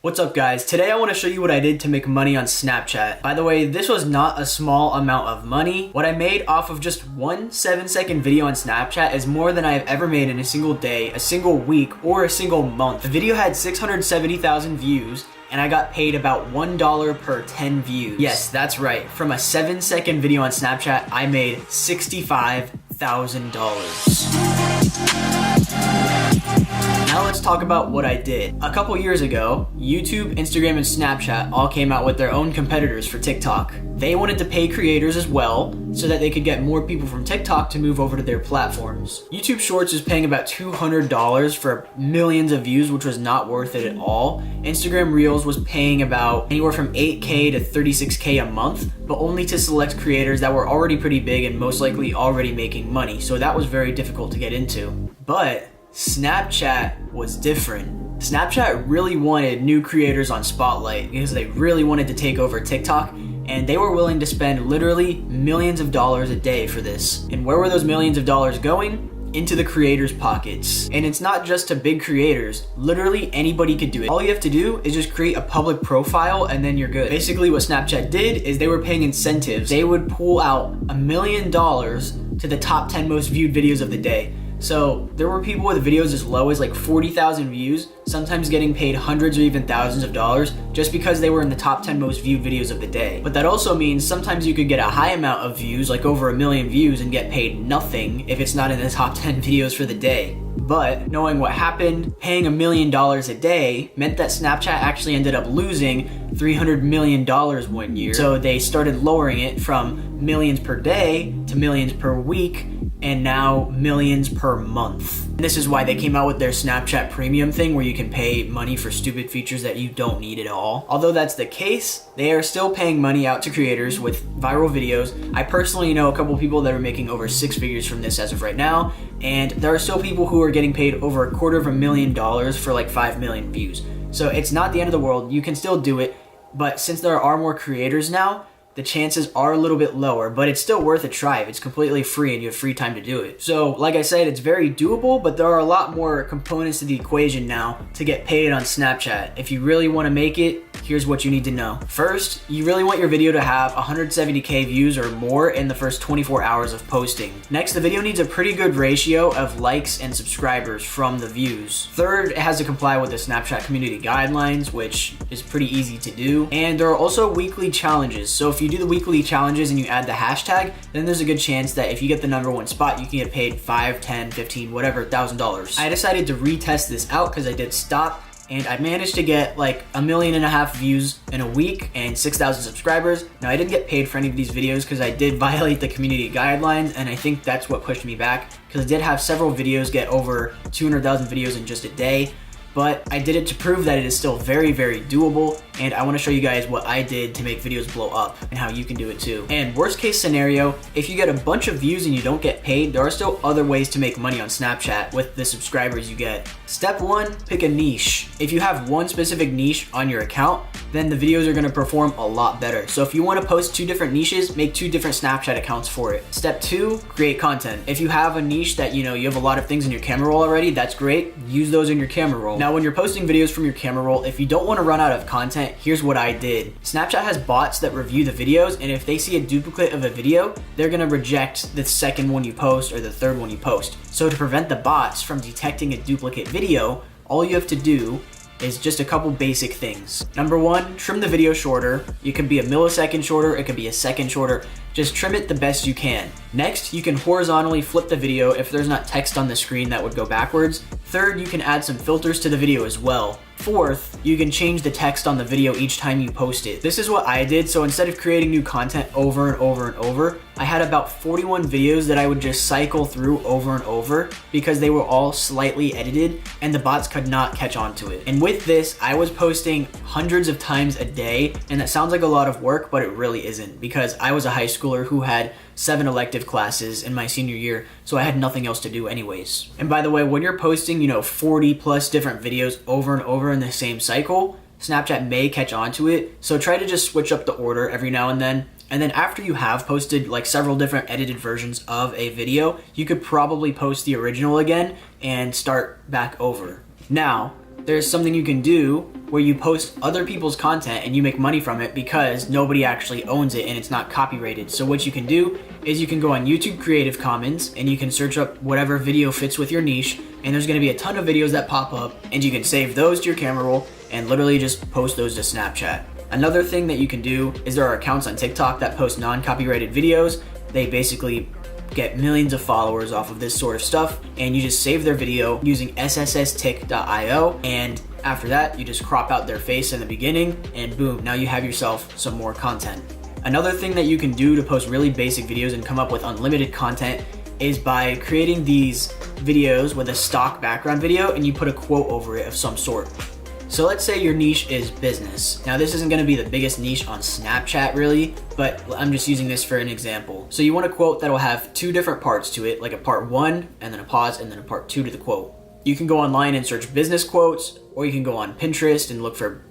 What's up guys? Today I want to show you what I did to make money on Snapchat. By the way, this was not a small amount of money. What I made off of just one 7-second video on Snapchat is more than I have ever made in a single day, a single week, or a single month. The video had 670,000 views and I got paid about $1 per 10 views. Yes, that's right. From a 7-second video on Snapchat, I made $65,000. Now let's talk about what I did. A couple years ago, YouTube, Instagram, and Snapchat all came out with their own competitors for TikTok. They wanted to pay creators as well so that they could get more people from TikTok to move over to their platforms. YouTube Shorts is paying about $200 for millions of views, which was not worth it at all. Instagram Reels was paying about anywhere from 8K to 36K a month, but only to select creators that were already pretty big and most likely already making money. So that was very difficult to get into. But Snapchat was different. Snapchat really wanted new creators on Sportlight because they really wanted to take over TikTok, and they were willing to spend literally millions of dollars a day for this. And where were those millions of dollars going? Into the creators' pockets. And it's not just to big creators. Literally anybody could do it. All you have to do is just create a public profile and then you're good. Basically what Snapchat did is they were paying incentives. They would pull out $1 million to the top 10 most viewed videos of the day. So there were people with videos as low as like 40,000 views, sometimes getting paid hundreds or even thousands of dollars just because they were in the top 10 most viewed videos of the day. But that also means sometimes you could get a high amount of views, like over 1 million views, and get paid nothing if it's not in the top 10 videos for the day. But knowing what happened, paying $1 million a day meant that Snapchat actually ended up losing $300 million one year. So they started lowering it from millions per day to millions per week, and now millions per month. And this is why they came out with their Snapchat Premium thing, where you can pay money for stupid features that you don't need at all. Although that's the case, they are still paying money out to creators with viral videos. I personally know a couple people that are making over 6 figures from this as of right now, and there are still people who are getting paid over $250,000 for like 5 million views. So it's not the end of the world, you can still do it, but since there are more creators now, the chances are a little bit lower, but it's still worth a try if it's completely free and you have free time to do it. So like I said, it's very doable, but there are a lot more components to the equation now to get paid on Snapchat. If you really want to make it, here's what you need to know. First, you really want your video to have 170K views or more in the first 24 hours of posting. Next, the video needs a pretty good ratio of likes and subscribers from the views. Third, it has to comply with the Snapchat community guidelines, which is pretty easy to do. And there are also weekly challenges. So if you do the weekly challenges and you add the hashtag, then there's a good chance that if you get the #1 spot, you can get paid $5, $10, $15, whatever, $1,000. I decided to retest this out because I did stop, and I managed to get like 1.5 million views in a week and 6,000 subscribers. Now I didn't get paid for any of these videos because I did violate the community guidelines, and I think that's what pushed me back, because I did have several videos get over 200,000 videos in just a day. But I did it to prove that it is still very, very doable, and I want to show you guys what I did to make videos blow up and how you can do it too. And worst case scenario, if you get a bunch of views and you don't get paid, there are still other ways to make money on Snapchat with the subscribers you get. Step 1, pick a niche. If you have one specific niche on your account, then the videos are going to perform a lot better. So if you want to post 2 different niches, make 2 different Snapchat accounts for it. Step 2, create content. If you have a niche that you have a lot of things in your camera roll already, that's great. Use those in your camera roll. Now when you're posting videos from your camera roll, if you don't want to run out of content, here's what I did. Snapchat has bots that review the videos, and if they see a duplicate of a video, they're going to reject the second one you post or the third one you post. So to prevent the bots from detecting a duplicate video, all you have to do is just a couple basic things. Number 1, trim the video shorter. It could be a millisecond shorter, it could be a second shorter. Just trim it the best you can. Next, you can horizontally flip the video if there's not text on the screen that would go backwards. Third, you can add some filters to the video as well. Fourth, you can change the text on the video each time you post it. This is what I did, so instead of creating new content over and over and over, I had about 41 videos that I would just cycle through over and over because they were all slightly edited and the bots could not catch on to it. And with this, I was posting hundreds of times a day, and that sounds like a lot of work, but it really isn't, because I was a high schooler who had 7 elective classes in my senior year, so I had nothing else to do anyways. And by the way, when you're posting, 40 plus different videos over and over in the same cycle, Snapchat may catch on to it, so try to just switch up the order every now and then. And then after you have posted like several different edited versions of a video, you could probably post the original again and start back over. Now, there's something you can do where you post other people's content and you make money from it because nobody actually owns it and it's not copyrighted. So what you can do is you can go on YouTube Creative Commons and you can search up whatever video fits with your niche, and there's going to be a ton of videos that pop up, and you can save those to your camera roll and literally just post those to Snapchat. Another thing that you can do is there are accounts on TikTok that post non-copyrighted videos. They basically get millions of followers off of this sort of stuff, and you just save their video using ssstic.io, and after that you just crop out their face in the beginning, and boom, now you have yourself some more content. Another thing that you can do to post really basic videos and come up with unlimited content is by creating these videos with a stock background video and you put a quote over it of some sort. So let's say your niche is business. Now this isn't going to be the biggest niche on Snapchat really, but I'm just using this for an example. So you want a quote that will have two different parts to it, like a part 1 and then a pause and then a part 2 to the quote. You can go online and search business quotes, or you can go on Pinterest and look for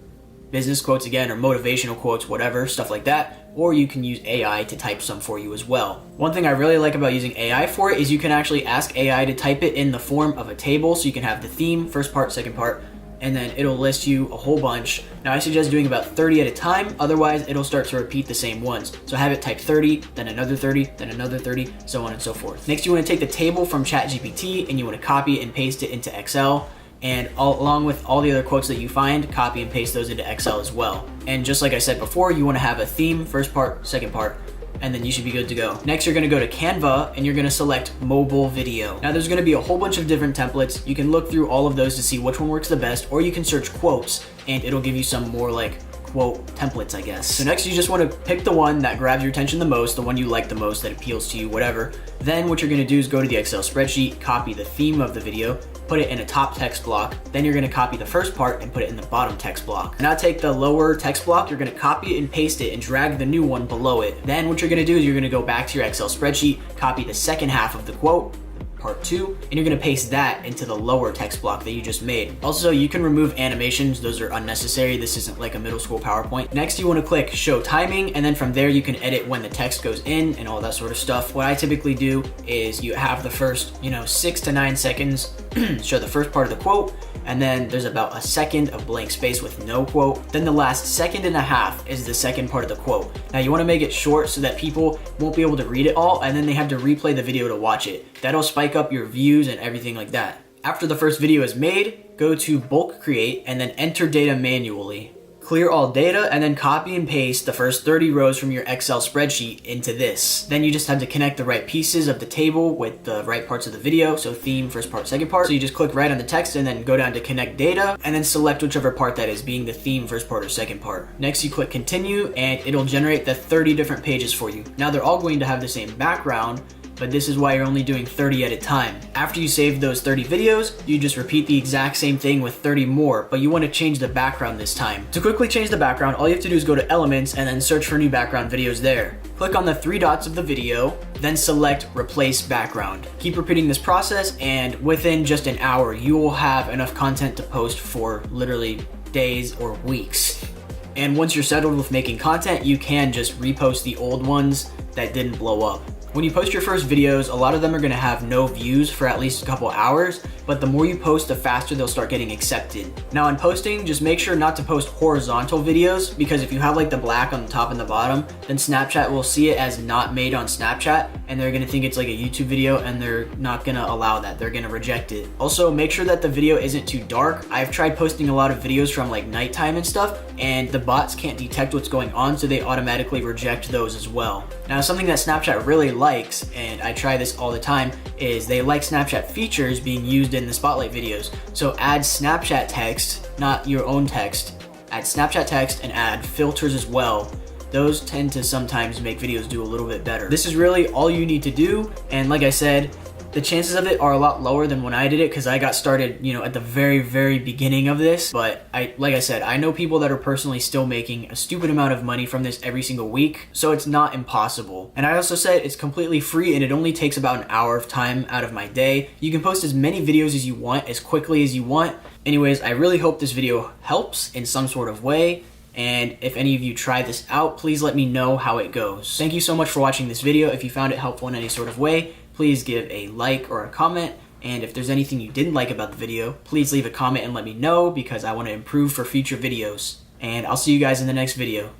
business quotes again, or motivational quotes, whatever, stuff like that. Or you can use AI to type some for you as well. One thing I really like about using AI for it is you can actually ask AI to type it in the form of a table, so you can have the theme, first part, second part, and then it'll list you a whole bunch. Now I suggest doing about 30 at a time, otherwise it'll start to repeat the same ones. So have it type 30, then another 30, then another 30, so on and so forth. Next, you want to take the table from ChatGPT and you want to copy and paste it into Excel. And along with all the other quotes that you find, copy and paste those into Excel as well. And just like I said before, you want to have a theme, first part, second part, and then you should be good to go. Next, you're going to go to Canva and you're going to select mobile video. Now there's going to be a whole bunch of different templates. You can look through all of those to see which one works the best, or you can search quotes and it'll give you some more like quote templates, I guess. So next, you just want to pick the one that grabs your attention the most, the one you like the most, that appeals to you, whatever. Then what you're going to do is go to the Excel spreadsheet, copy the theme of the video, put it in a top text block. Then you're going to copy the first part and put it in the bottom text block. Now take the lower text block, you're going to copy it and paste it and drag the new one below it. Then what you're going to do is you're going to go back to your Excel spreadsheet, copy the second half of the quote, part 2, and you're going to paste that into the lower text block that you just made. Also, you can remove animations. Those are unnecessary. This isn't like a middle school PowerPoint. Next, you want to click show timing, and then from there you can edit when the text goes in and all that sort of stuff. What I typically do is you have the first 6 to 9 seconds show the first part of the quote, and then there's about a second of blank space with no quote. Then the last second and a half is the second part of the quote. Now you want to make it short so that people won't be able to read it all, and then they have to replay the video to watch it. That'll spike up your views and everything like that. After the first video is made, go to bulk create and then enter data manually. Clear all data and then copy and paste the first 30 rows from your Excel spreadsheet into this. Then you just have to connect the right pieces of the table with the right parts of the video. So theme, first part, second part. So you just click right on the text and then go down to connect data and then select whichever part that is, being the theme, first part, or second part. Next, you click continue and it'll generate the 30 different pages for you. Now they're all going to have the same background, but this is why you're only doing 30 at a time. After you save those 30 videos, you just repeat the exact same thing with 30 more, but you want to change the background this time. To quickly change the background, all you have to do is go to Elements and then search for new background videos there. Click on the 3 dots of the video, then select Replace Background. Keep repeating this process, and within just an hour, you will have enough content to post for literally days or weeks. And once you're settled with making content, you can just repost the old ones that didn't blow up. When you post your first videos, a lot of them are gonna have no views for at least a couple hours, but the more you post, the faster they'll start getting accepted. Now in posting, just make sure not to post horizontal videos, because if you have like the black on the top and the bottom, then Snapchat will see it as not made on Snapchat, and they're gonna think it's like a YouTube video, and they're not gonna allow that. They're gonna reject it. Also, make sure that the video isn't too dark. I've tried posting a lot of videos from like nighttime and stuff, and the bots can't detect what's going on, so they automatically reject those as well. Now, something that Snapchat really likes, and I try this all the time, is they like Snapchat features being used in the Spotlight videos. So add Snapchat text, not your own text. Add Snapchat text and add filters as well. Those tend to sometimes make videos do a little bit better. This is really all you need to do, and like I said, the chances of it are a lot lower than when I did it, because I got started, at the very, very beginning of this. But like I said, I know people that are personally still making a stupid amount of money from this every single week, so it's not impossible. And I also said it's completely free, and it only takes about an hour of time out of my day. You can post as many videos as you want, as quickly as you want. Anyways, I really hope this video helps in some sort of way. And if any of you try this out, please let me know how it goes. Thank you so much for watching this video. If you found it helpful in any sort of way, please give a like or a comment, And if there's anything you didn't like about the video, please leave a comment and let me know because I want to improve for future videos. And I'll see you guys in the next video.